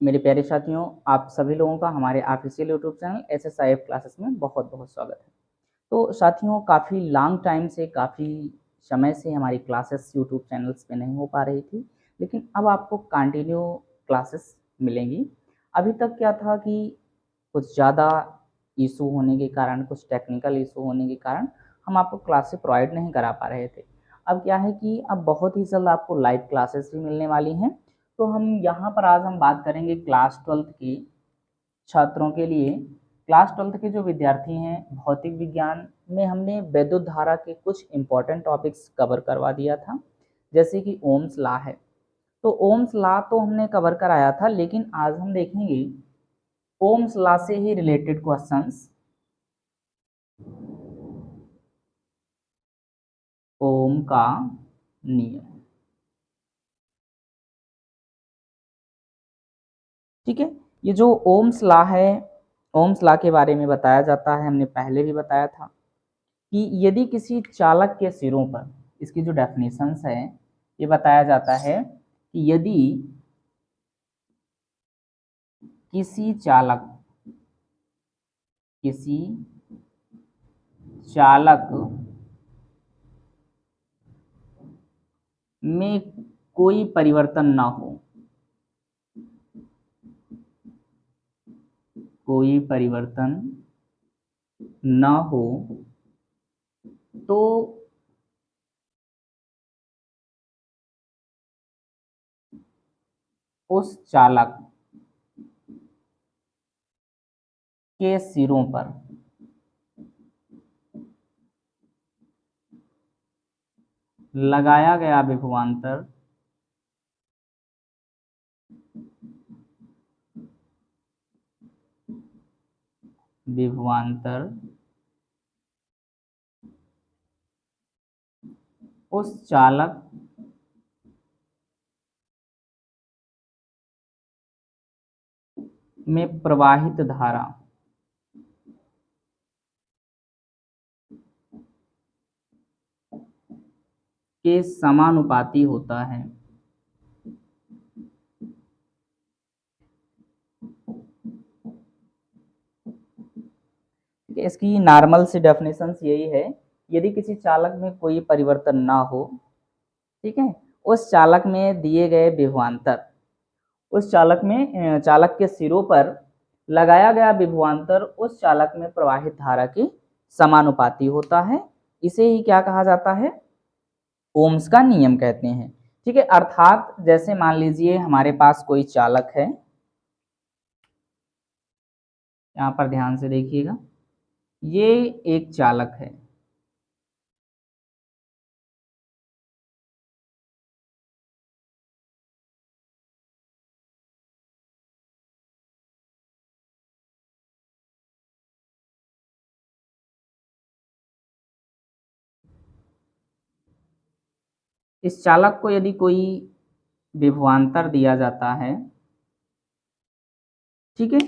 मेरे प्यारे साथियों, आप सभी लोगों का हमारे official YouTube channel SSIF classes में बहुत बहुत स्वागत है। तो साथियों, काफ़ी लॉन्ग टाइम से, काफ़ी समय से हमारी क्लासेस यूट्यूब चैनल्स पे नहीं हो पा रही थी, लेकिन अब आपको कंटिन्यू क्लासेस मिलेंगी। अभी तक क्या था कि कुछ ज़्यादा इशू होने के कारण, कुछ टेक्निकल इशू होने के कारण हम आपको क्लासेस प्रोवाइड नहीं करा पा रहे थे। अब क्या है कि अब बहुत ही जल्द आपको लाइव क्लासेस भी मिलने वाली हैं। तो हम यहाँ पर आज हम बात करेंगे क्लास 12th की छात्रों के लिए। क्लास 12th के जो विद्यार्थी हैं, भौतिक विज्ञान में हमने विद्युत धारा के कुछ इंपॉर्टेंट टॉपिक्स कवर करवा दिया था, जैसे कि ओम्स लॉ है। तो ओम्स लॉ तो हमने कवर कराया था, लेकिन आज हम देखेंगे ओम्स लॉ से ही रिलेटेड क्वेश्चंस। ओम का नियम, ठीक है। ये जो ओम्स लॉ है, ओम्स लॉ के बारे में बताया जाता है, हमने पहले भी बताया था कि यदि किसी चालक के सिरों पर, इसकी जो डेफिनेशंस है, ये बताया जाता है कि यदि किसी चालक में कोई परिवर्तन ना हो, कोई परिवर्तन ना हो, तो उस चालक के सिरों पर लगाया गया विभवांतर विभवांतर उस चालक में प्रवाहित धारा के समानुपाती होता है। इसकी नॉर्मल सी डेफिनेशन यही है, यदि किसी चालक में कोई परिवर्तन ना हो, ठीक है, उस चालक में दिए गए विभवांतर, उस चालक में चालक के सिरों पर लगाया गया विभवांतर उस चालक में प्रवाहित धारा के समानुपाती होता है। इसे ही क्या कहा जाता है? ओम्स का नियम कहते हैं। ठीक है, अर्थात जैसे मान लीजिए हमारे पास कोई चालक है, यहाँ पर ध्यान से देखिएगा, ये एक चालक है, इस चालक को यदि कोई विभवांतर दिया जाता है, ठीक है,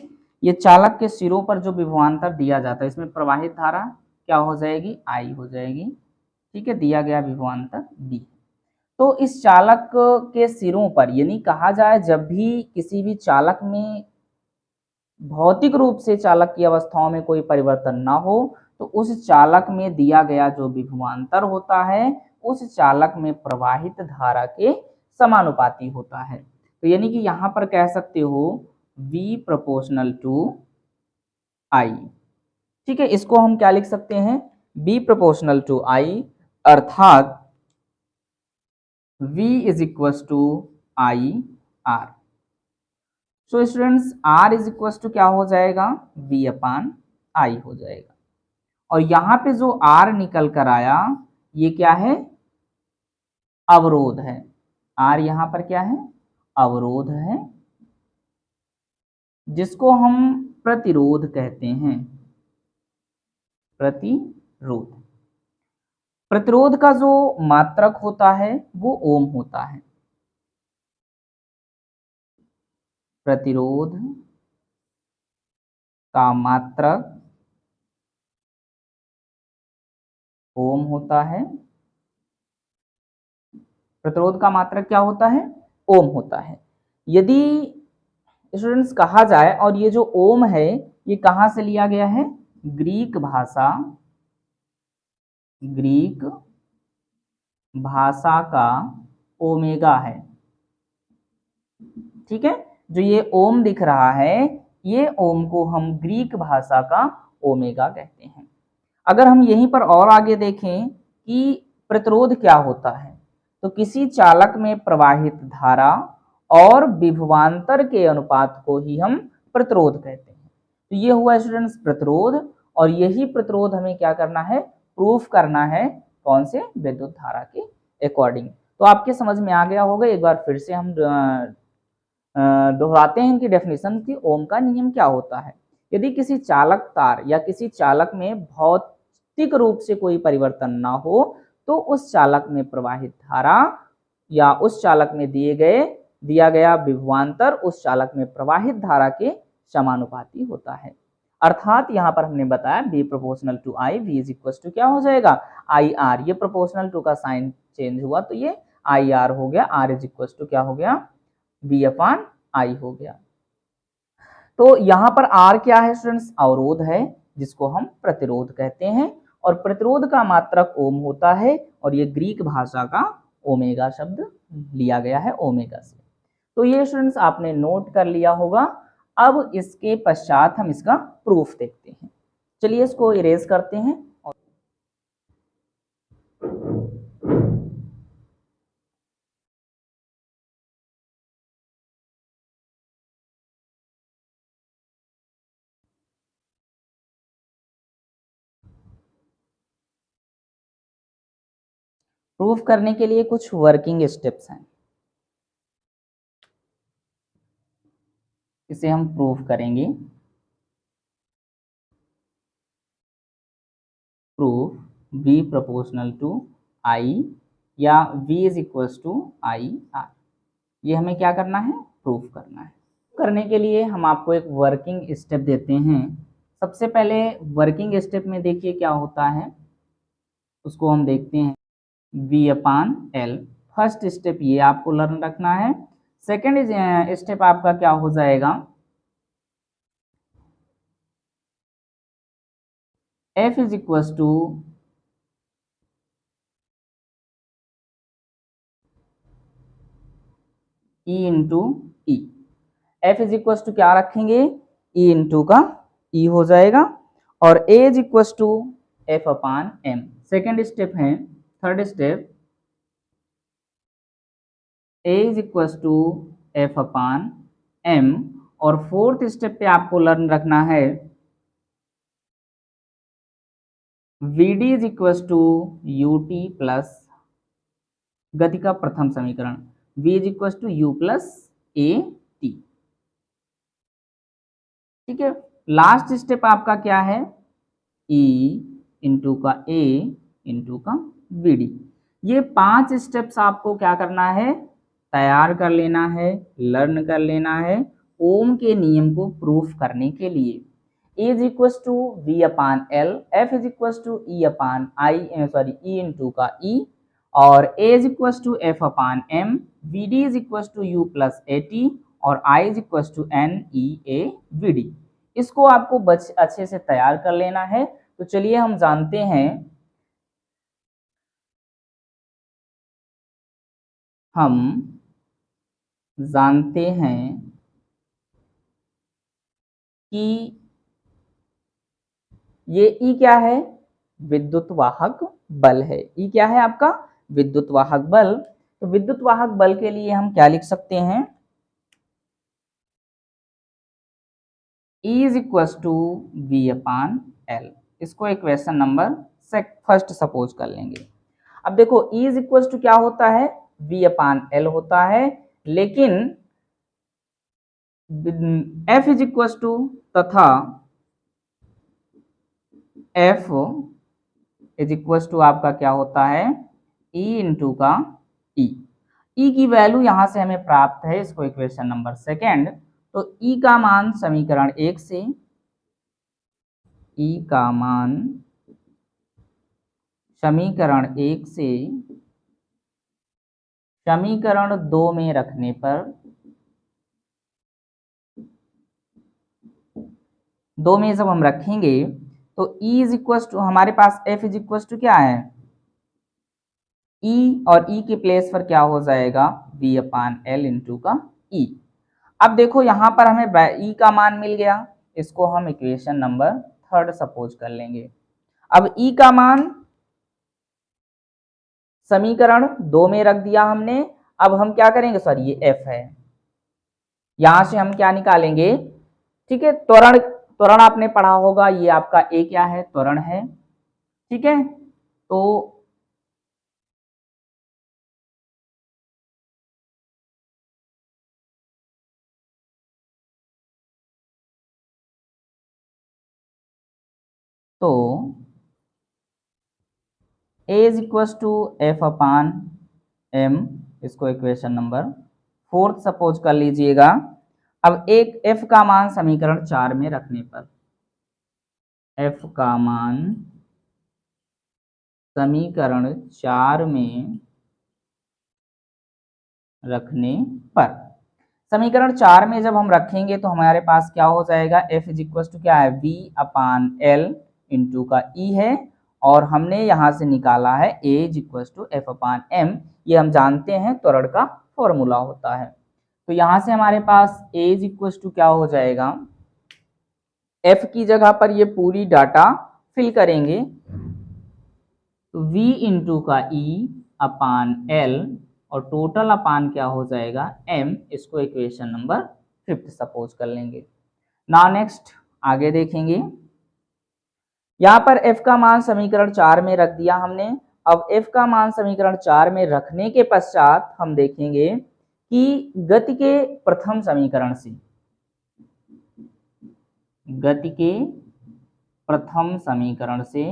ये चालक के सिरों पर जो विभवांतर दिया जाता है, इसमें प्रवाहित धारा क्या हो जाएगी? I हो जाएगी, ठीक है, दिया गया विभवांतर B। तो इस चालक के सिरों पर, यानी कहा जाए जब भी किसी भी चालक में भौतिक रूप से चालक की अवस्थाओं में कोई परिवर्तन ना हो, तो उस चालक में दिया गया जो विभवांतर होता है, उस चालक में प्रवाहित धारा के समानुपाती होता है। तो यानी कि यहाँ पर कह सकते हो V प्रोपोर्शनल टू I। ठीक है, इसको हम क्या लिख सकते हैं? B प्रोपोर्शनल टू I, अर्थात V is equal to IR। So students, R is equal to क्या हो जाएगा? V अपान I हो जाएगा। और यहाँ पे जो R निकल कर आया, ये क्या है? अवरोध है। R यहाँ पर क्या है? अवरोध है, जिसको हम प्रतिरोध कहते हैं। प्रतिरोध, प्रतिरोध का जो मात्रक होता है वो ओम होता है। प्रतिरोध का मात्रक ओम होता है। प्रतिरोध का मात्रक क्या होता है? ओम होता है। यदि स्टूडेंट्स कहा जाए, और ये जो ओम है ये कहाँ से लिया गया है? ग्रीक भाषा का ओमेगा है। ठीक है, जो ये ओम दिख रहा है, ये ओम को हम ग्रीक भाषा का ओमेगा कहते हैं। अगर हम यहीं पर और आगे देखें कि प्रतिरोध क्या होता है, तो किसी चालक में प्रवाहित धारा और विभवांतर के अनुपात को ही हम प्रतिरोध कहते हैं। तो ये हुआ स्टूडेंट्स प्रतिरोध, और यही प्रतिरोध हमें क्या करना है? प्रूफ करना है। कौन से? विद्युत धारा के अकॉर्डिंग। तो आपके समझ में आ गया होगा। एक बार फिर से हम दोहराते हैं इनकी डेफिनेशन की ओम का नियम क्या होता है। यदि किसी चालक तार या किसी चालक में भौतिक रूप से कोई परिवर्तन ना हो, तो उस चालक में प्रवाहित धारा या उस चालक में दिया गया विभवांतर उस चालक में प्रवाहित धारा के समानुपाती होता है। अर्थात यहाँ पर हमने बताया B proportional to I, V is equal to क्या हो जाएगा? IR। ये प्रोपोर्शनल टू का साइन चेंज हुआ तो ये IR हो गया। R इज इक्वल टू क्या हो गया? V अपान I हो गया। तो यहाँ पर R क्या है स्टूडेंट्स? अवरोध है, जिसको हम प्रतिरोध कहते हैं, और प्रतिरोध का मात्रक ओम होता है, और ये ग्रीक भाषा का ओमेगा शब्द लिया गया है ओमेगा से। तो ये स्टूडेंट्स आपने नोट कर लिया होगा। अब इसके पश्चात हम इसका प्रूफ देखते हैं। चलिए इसको इरेज करते हैं। प्रूफ करने के लिए कुछ वर्किंग स्टेप्स हैं, इसे हम प्रूफ करेंगे। Proof V proportional to I या V is equal to IR। ये हमें क्या करना है? प्रूफ करना है। करने के लिए हम आपको एक वर्किंग स्टेप देते हैं। सबसे पहले वर्किंग स्टेप में देखिए क्या होता है, उसको हम देखते हैं। V upon L, first step ये आपको लर्न रखना है। सेकेंड स्टेप आपका क्या हो जाएगा? F is equal to E into E. F is equal to क्या रखेंगे? E इंटू का E हो जाएगा, और A is equal to F upon M। Second step है। Third step A is equal to F upon M, और fourth step पे आपको लर्न रखना है VD is equal to UT plus गति का प्रथम समीकरण V is equal to U plus AT। ठीक है, लास्ट स्टेप आपका क्या है? E इंटू का A इंटू का VD। ये 5 स्टेप्स आपको क्या करना है? तैयार कर लेना है, लर्न कर लेना है ओम के नियम को प्रूफ करने के लिए। E is equal to V upon L, F is equal to E upon E into का E, और A is equal to F upon M, VD is equal to U plus AT, और I is equal to NEAVD। इसको आपको अच्छे से तैयार कर लेना है। तो चलिए हम जानते हैं, कि ये E क्या है? विद्युत वाहक बल है। E क्या है आपका? विद्युत वाहक बल। तो विद्युत वाहक बल के लिए हम क्या लिख सकते हैं? E is equal to V upon L। इसको इक्वेशन नंबर फर्स्ट सपोज कर लेंगे। अब देखो E इज इक्वल टू क्या होता है? V अपान L होता है, लेकिन F इज इक्वल टू तथा F इज इक्वल टू आपका क्या होता है? E इंटू का E। E की वैल्यू यहां से हमें प्राप्त है, इसको इक्वेशन नंबर सेकेंड। तो E का मान समीकरण 1 से, E का मान समीकरण 1 से समीकरण 2 में रखने पर 2 में जब हम रखेंगे तो E इज इक्वल टू हमारे पास F इज इक्वल टू क्या है, E, और E के प्लेस पर क्या हो जाएगा V अपान L इंटू का E। अब देखो यहाँ पर हमें E का मान मिल गया, इसको हम इक्वेशन नंबर 3 सपोज कर लेंगे। अब E का मान समीकरण 2 में रख दिया हमने। अब हम क्या करेंगे, सॉरी ये F है, यहां से हम क्या निकालेंगे, ठीक है, त्वरण। त्वरण आपने पढ़ा होगा, ये आपका A क्या है, त्वरण है, ठीक है। तो A is equal to F upon M, इसको इक्वेशन नंबर 4 सपोज कर लीजिएगा। अब एक F का मान समीकरण 4 में रखने पर, F का मान समीकरण 4 में रखने पर, समीकरण 4 में जब हम रखेंगे तो हमारे पास क्या हो जाएगा, F इज इक्वल टू क्या है, V अपान L इंटू का E है, और हमने यहां से निकाला है A is equal to F upon M। ये हम जानते हैं त्वरण का फॉर्मूला होता है। तो यहां से हमारे पास A इज इक्वल टू क्या हो जाएगा, F की जगह पर ये पूरी डाटा फिल करेंगे, तो V इंटू का E अपान L और टोटल अपान क्या हो जाएगा M, इसको इक्वेशन नंबर 5 सपोज कर लेंगे। नाउ नेक्स्ट आगे देखेंगे, यहाँ पर F का मान समीकरण 4 में रख दिया हमने। अब F का मान समीकरण 4 में रखने के पश्चात हम देखेंगे कि गति के प्रथम समीकरण से, गति के प्रथम समीकरण से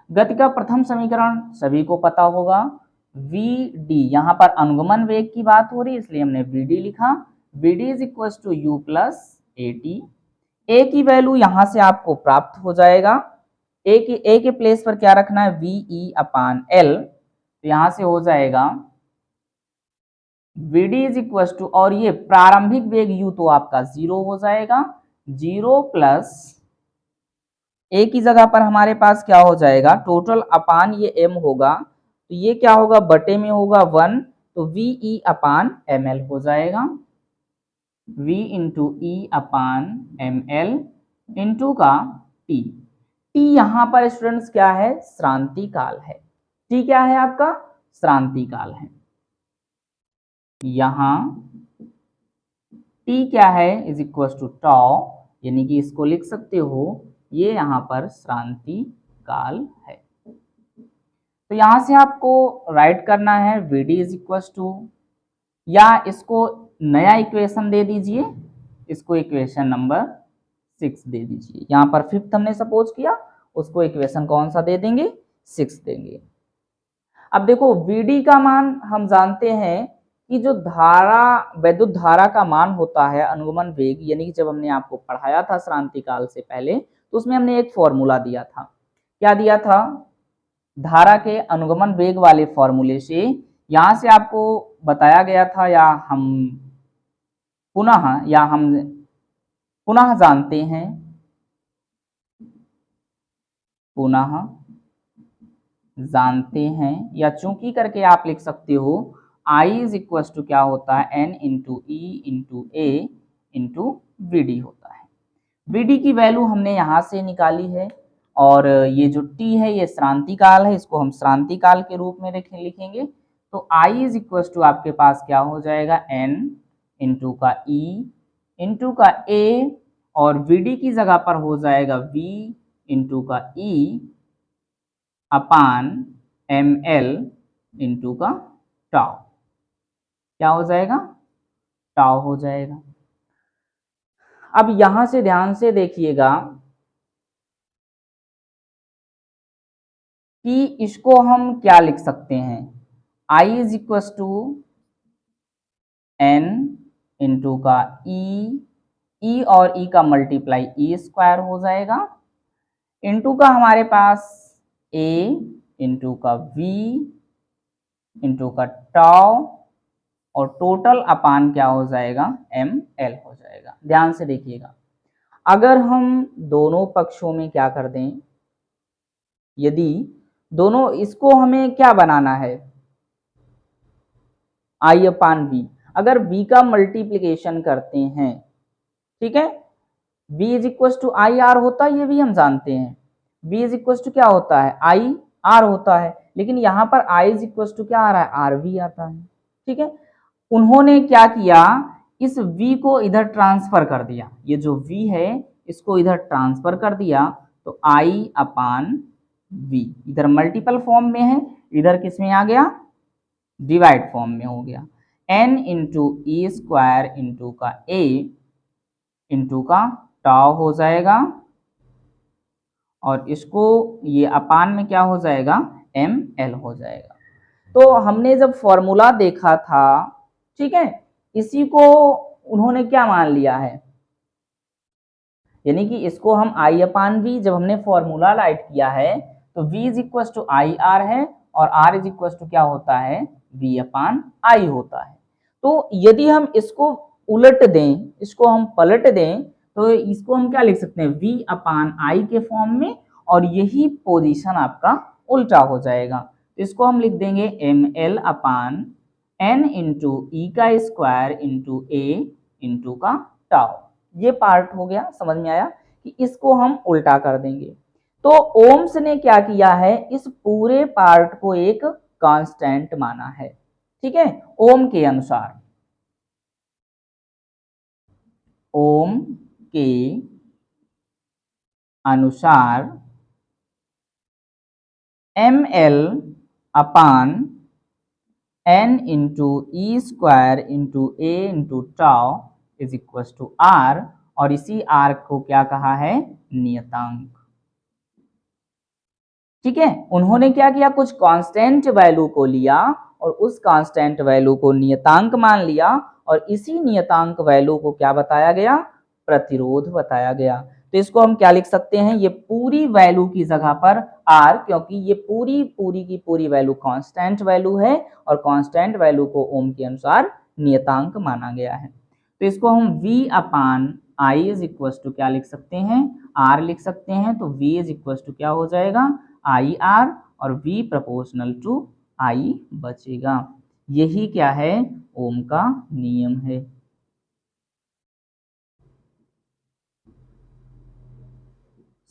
गति का प्रथम समीकरण सभी को पता होगा, Vd, यहाँ पर अनुगमन वेग की बात हो रही है इसलिए हमने Vd लिखा। Vd is equal to U plus AT। A की वैल्यू यहाँ से आपको प्राप्त हो जाएगा, A के प्लेस पर क्या रखना है, VE अपान L, तो यहाँ से हो जाएगा Vd इज इक्वल टू, और ये प्रारंभिक वेग U तो आपका 0 हो जाएगा, 0 प्लस A की जगह पर हमारे पास क्या हो जाएगा, टोटल अपान ये M होगा, तो ये क्या होगा, बटे में होगा 1, तो VE अपान ML हो जाएगा, V इंटू E अपान ML इंटू का T। T यहाँ पर स्टूडेंट्स क्या है, श्रांति काल है। T क्या है आपका, श्रांति काल है। यहाँ T क्या है, इज इक्वल टू टाउ, यानी कि इसको लिख सकते हो, ये यहाँ पर श्रांति काल है। तो यहां से आपको राइट करना है Vd इज इक्वल टू, या इसको नया इक्वेशन दे दीजिए, इसको इक्वेशन नंबर 6 दे दीजिए। यहाँ पर 5th हमने सपोज किया, उसको इक्वेशन कौन सा दे देंगे, 6 देंगे। अब देखो Vd का मान हम जानते हैं कि जो धारा, वैद्युत धारा का मान होता है अनुगमन वेग, यानी कि जब हमने आपको पढ़ाया था श्रांति काल से पहले, तो उसमें हमने एक फॉर्मूला दिया था। क्या दिया था, धारा के अनुगमन वेग वाले फॉर्मूले से यहां से आपको बताया गया था, या हम पुनः जानते हैं, या चूंकि करके आप लिख सकते हो, I इज इक्वल टू क्या होता है, N into E into A into Vd होता है। Vd की वैल्यू हमने यहाँ से निकाली है, और ये जो T है ये श्रांति काल है, इसको हम श्रांति काल के रूप में लिखेंगे। तो I इज इक्वल टू आपके पास क्या हो जाएगा, N इंटू का E इंटू का A, और Vd की जगह पर हो जाएगा V इंटू का E अपान ML इंटू का टाउ। क्या हो जाएगा, टाउ हो जाएगा। अब यहां से ध्यान से देखिएगा कि इसको हम क्या लिख सकते हैं, I is equal to N into का E और E का मल्टीप्लाई E स्क्वायर हो जाएगा, इंटू का हमारे पास A इंटू का V इंटू का टाउ और टोटल अपान क्या हो जाएगा, ml हो जाएगा। ध्यान से देखिएगा, अगर हम दोनों पक्षों में क्या कर दें, यदि दोनों, इसको हमें क्या बनाना है, I अपान v, अगर v का मल्टीप्लीकेशन करते हैं, ठीक है, v is equal to I R होता है, ये भी हम जानते हैं, v इज इक्वल टू क्या होता है, आई आर होता है, लेकिन यहाँ पर i इज इक्वल टू क्या आ रहा है, आर वी आता है, ठीक है। उन्होंने क्या किया, इस v को इधर ट्रांसफर कर दिया, ये जो v है इसको इधर ट्रांसफर कर दिया, तो i अपान v इधर मल्टीपल फॉर्म में है, इधर किस में आ गया, डिवाइड फॉर्म में हो गया, n into E square into का a इंटू का टाउ हो जाएगा, और इसको ये अपान में क्या हो जाएगा, ml हो जाएगा। तो हमने जब फॉर्मूला देखा था, ठीक है, इसी को उन्होंने क्या मान लिया है, यानी कि इसको हम आई अपान वी, जब हमने फॉर्मूला राइट किया है तो v is equal to I R है, और r इज इक्वल टू क्या होता है, v अपान आई होता है। तो यदि हम इसको उलट दें, इसको हम पलट दें, तो इसको हम क्या लिख सकते हैं, v अपान आई के फॉर्म में, और यही पोजीशन आपका उल्टा हो जाएगा, तो इसको हम लिख देंगे ml अपान n इंटू ई का स्क्वायर इंटू a इंटू का टाउ। ये पार्ट हो गया, समझ में आया कि इसको हम उल्टा कर देंगे। तो ओम्स ने क्या किया है, इस पूरे पार्ट को एक कांस्टेंट माना है, ठीक है, ओम के अनुसार, ओम के अनुसार ml upon n into E square into a into tau is equal to r, और इसी r को क्या कहा है, नियतांक, ठीक है। उन्होंने क्या किया, कुछ कांस्टेंट वैल्यू को लिया और उस कांस्टेंट वैल्यू को नियतांक मान लिया, और इसी नियतांक वैल्यू को क्या बताया गया, प्रतिरोध बताया गया। तो इसको हम क्या लिख सकते हैं, ये पूरी वैल्यू की जगह पर r, क्योंकि ये पूरी पूरी की पूरी वैल्यू कांस्टेंट वैल्यू है, और कांस्टेंट वैल्यू को ओम के अनुसार नियतांक माना गया है। तो इसको हम v upon I is equal to क्या लिख सकते हैं, r लिख सकते हैं, तो v इज इक्वल टू क्या हो जाएगा, आई आर, और v प्रोपोर्शनल टू आई बचेगा। यही क्या है, ओम का नियम है।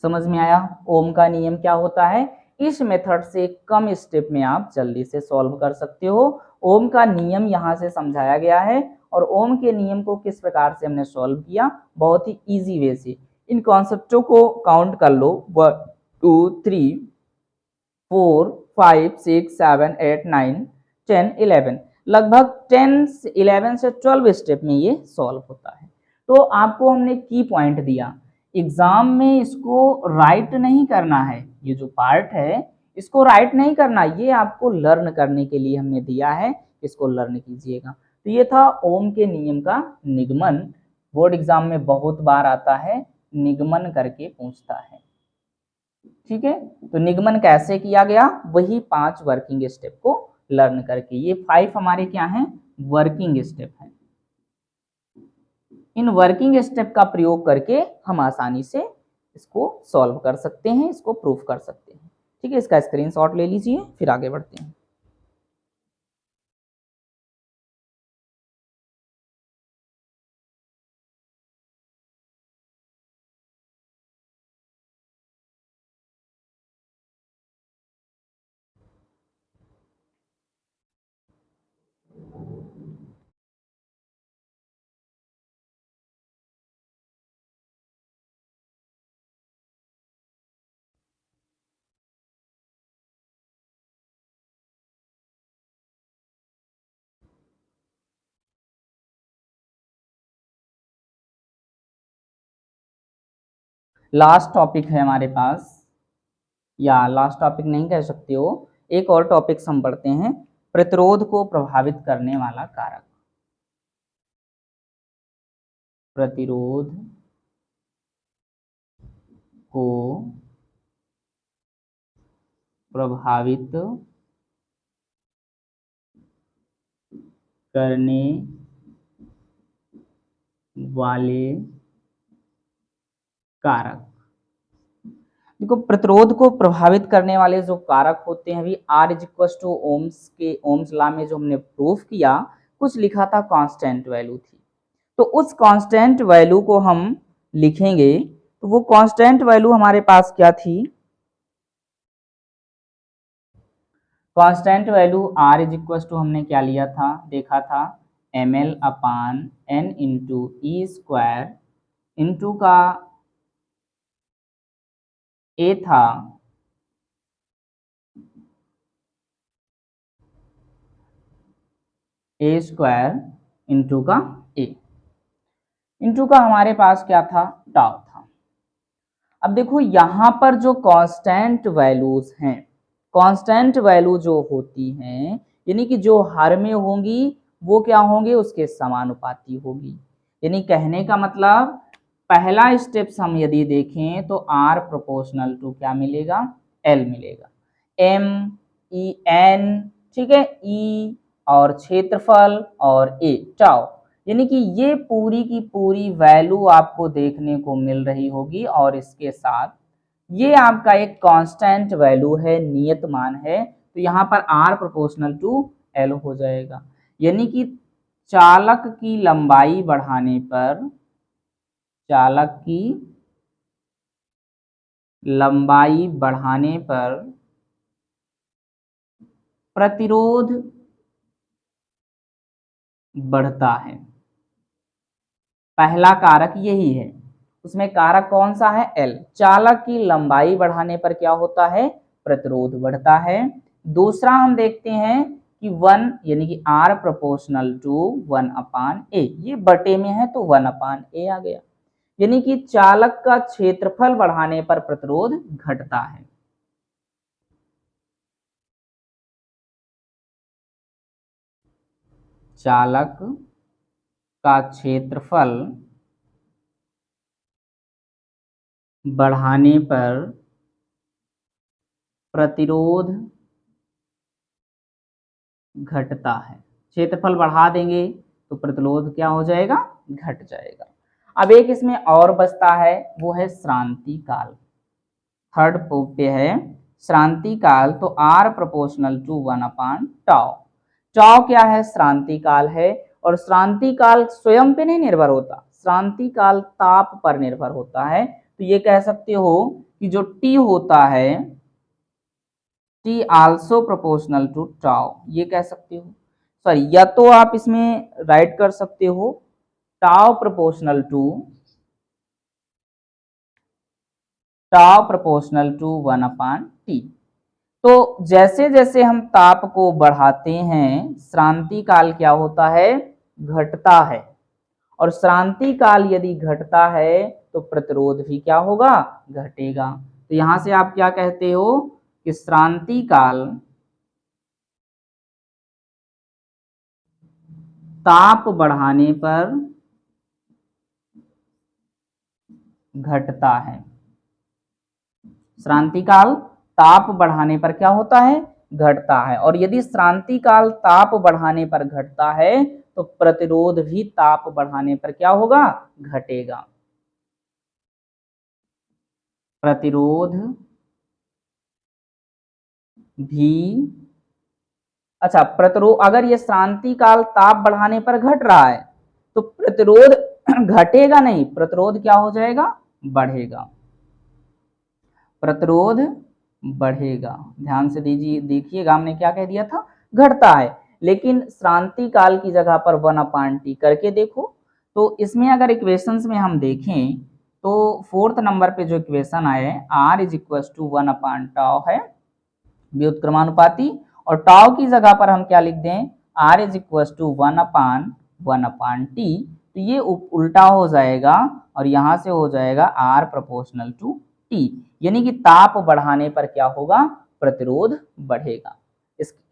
समझ में आया ओम का नियम क्या होता है। इस मेथड से कम स्टेप में आप जल्दी से सॉल्व कर सकते हो। ओम का नियम यहाँ से समझाया गया है, और ओम के नियम को किस प्रकार से हमने सॉल्व किया, बहुत ही इजी वे से। इन कॉन्सेप्टों को काउंट कर लो, 1 2 3 4 5 6 7 8 9 10 11, लगभग 10 11 से 12 स्टेप में ये सॉल्व होता है। तो आपको हमने की पॉइंट दिया, एग्जाम में इसको राइट नहीं करना है, ये जो पार्ट है इसको राइट नहीं करना, ये आपको लर्न करने के लिए हमने दिया है, इसको लर्न कीजिएगा। तो ये था ओम के नियम का निगमन। बोर्ड एग्जाम में बहुत बार आता है, निगमन करके पूछता है, ठीक है। तो निगमन कैसे किया गया, वही 5 वर्किंग स्टेप को लर्न करके। ये 5 हमारे क्या हैं, वर्किंग स्टेप हैं। इन वर्किंग स्टेप का प्रयोग करके हम आसानी से इसको सॉल्व कर सकते हैं, इसको प्रूफ कर सकते हैं, ठीक है। इसका स्क्रीनशॉट ले लीजिए, फिर आगे बढ़ते हैं। लास्ट टॉपिक है हमारे पास, या लास्ट टॉपिक नहीं कह सकते हो, एक और टॉपिक हम पढ़ते हैं, प्रतिरोध को प्रभावित करने वाला कारक। प्रतिरोध को प्रभावित करने वाले कारक। देखो प्रतिरोध को प्रभावित करने वाले जो कारक होते हैं अभी R is equal to ohms के ओम्स लॉ में जो हमने प्रूफ किया कुछ लिखा था कांस्टेंट वैल्यू थी, तो उस कांस्टेंट वैल्यू को हम लिखेंगे। तो वो कांस्टेंट वैल्यू हमारे पास क्या थी, constant value R is equal to हमने क्या लिया था, देखा था ml/n into E square into का ए था ए स्क्वायर इंटू का ए इंटू का हमारे पास क्या था, टाउ था। अब देखो यहां पर जो कांस्टेंट वैल्यूज हैं, कांस्टेंट वैल्यू जो होती हैं यानी कि जो हर में होंगी वो क्या होंगे, उसके समानुपाती होगी। यानी कहने का मतलब पहला स्टेप्स हम यदि देखें तो R प्रोपोर्शनल टू क्या मिलेगा, L मिलेगा, M E N, ठीक है, E और क्षेत्रफल और A टाउ, यानी कि ये पूरी की पूरी वैल्यू आपको देखने को मिल रही होगी और इसके साथ ये आपका एक कांस्टेंट वैल्यू है, नियत मान है, तो यहाँ पर R प्रोपोर्शनल टू L हो जाएगा। यानी कि चालक की लंबाई बढ़ाने पर, चालक की लंबाई बढ़ाने पर प्रतिरोध बढ़ता है। पहला कारक यही है, उसमें कारक कौन सा है, L। चालक की लंबाई बढ़ाने पर क्या होता है, प्रतिरोध बढ़ता है। दूसरा हम देखते हैं कि 1 यानी कि R प्रोपोर्शनल टू 1/A, ये बटे में है तो 1/A आ गया, यानी कि चालक का क्षेत्रफल बढ़ाने पर प्रतिरोध घटता है। चालक का क्षेत्रफल बढ़ाने पर प्रतिरोध घटता है। क्षेत्रफल बढ़ा देंगे तो प्रतिरोध क्या हो जाएगा, घट जाएगा। अब एक इसमें और बचता है वो है श्रांति काल। थर्ड पे है श्रांति काल, तो R प्रोपोर्शनल टू 1/टाउ। टाउ क्या है, श्रांति काल है, और श्रांति काल स्वयं पे नहीं निर्भर होता, श्रांति काल ताप पर निर्भर होता है। तो ये कह सकते हो कि जो T होता है T also proportional to tau, ये कह सकते हो। सॉरी, या तो आप इसमें राइट कर सकते हो टाउ प्रोपोर्शनल टू 1/T। तो जैसे जैसे हम ताप को बढ़ाते हैं श्रांति काल क्या होता है, घटता है, और श्रांति काल यदि घटता है तो प्रतिरोध भी क्या होगा, घटेगा। तो यहां से आप क्या कहते हो कि श्रांति काल ताप बढ़ाने पर घटता है। श्रांति काल ताप बढ़ाने पर क्या होता है, घटता है, और यदि श्रांति काल ताप बढ़ाने पर घटता है तो प्रतिरोध भी ताप बढ़ाने पर क्या होगा, घटेगा। प्रतिरोध भी, अच्छा प्रतिरोध, अगर ये श्रांति काल ताप बढ़ाने पर घट रहा है तो प्रतिरोध घटेगा नहीं, प्रतिरोध क्या हो जाएगा, बढ़ेगा, प्रतिरोध बढ़ेगा। ध्यान से दीजिए, देखिएगा हमने क्या कह दिया था, घटता है, लेकिन श्रांति काल की जगह पर 1/T करके देखो। तो इसमें अगर इक्वेशंस में हम देखें तो फोर्थ नंबर पे जो इक्वेशन आए R इज इक्वल टू 1/टाउ है, व्युत्क्रमानुपाती, और टाउ की जगह पर हम क्या लिख दें, R is equal to 1/T, तो ये उल्टा हो जाएगा और यहां से हो जाएगा R प्रोपोर्शनल टू T, यानी कि ताप बढ़ाने पर क्या होगा, प्रतिरोध बढ़ेगा।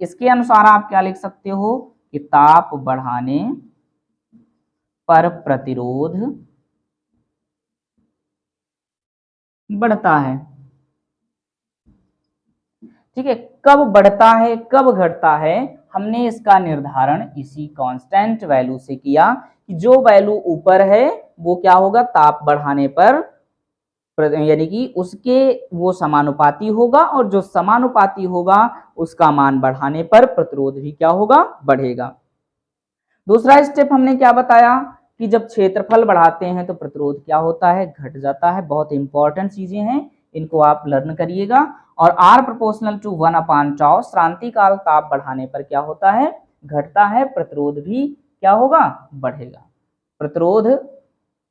इसके अनुसार आप क्या लिख सकते हो कि ताप बढ़ाने पर प्रतिरोध बढ़ता है। ठीक है, कब बढ़ता है कब घटता है हमने इसका निर्धारण इसी कांस्टेंट वैल्यू से किया कि जो वैल्यू ऊपर है वो क्या होगा, ताप बढ़ाने पर यानी कि उसके वो समानुपाती होगा, और जो समानुपाती होगा उसका मान बढ़ाने पर प्रतिरोध भी क्या होगा, बढ़ेगा। दूसरा स्टेप हमने क्या बताया कि जब क्षेत्रफल बढ़ाते हैं तो प्रतिरोध क्या होता है, घट जाता है। बहुत इंपॉर्टेंट चीजें हैं, इनको आप लर्न करिएगा। और R प्रोपोर्शनल टू 1/τ श्रांति काल ताप बढ़ाने पर क्या होता है, घटता है, प्रतिरोध भी क्या होगा, बढ़ेगा। प्रतिरोध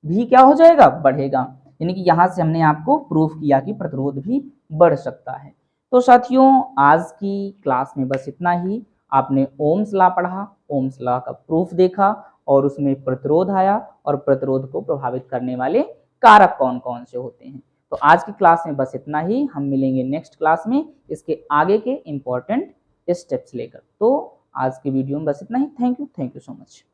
भी क्या हो जाएगा, बढ़ेगा। यानी कि यहां से हमने आपको प्रूफ किया कि प्रतिरोध भी बढ़ सकता है। तो साथियों आज की क्लास में बस इतना ही। आपने ओम्स लॉ पढ़ा, ओम्स लॉ का प्रूफ देखा और उसमें प्रतिरोध आया और प्रतिरोध को प्रभावित करने वाले कारक कौन कौन से होते हैं। तो आज की क्लास में बस इतना ही। हम मिलेंगे नेक्स्ट क्लास में इसके आगे के इंपॉर्टेंट स्टेप्स लेकर। तो आज के वीडियो में बस इतना ही। Thank you so much.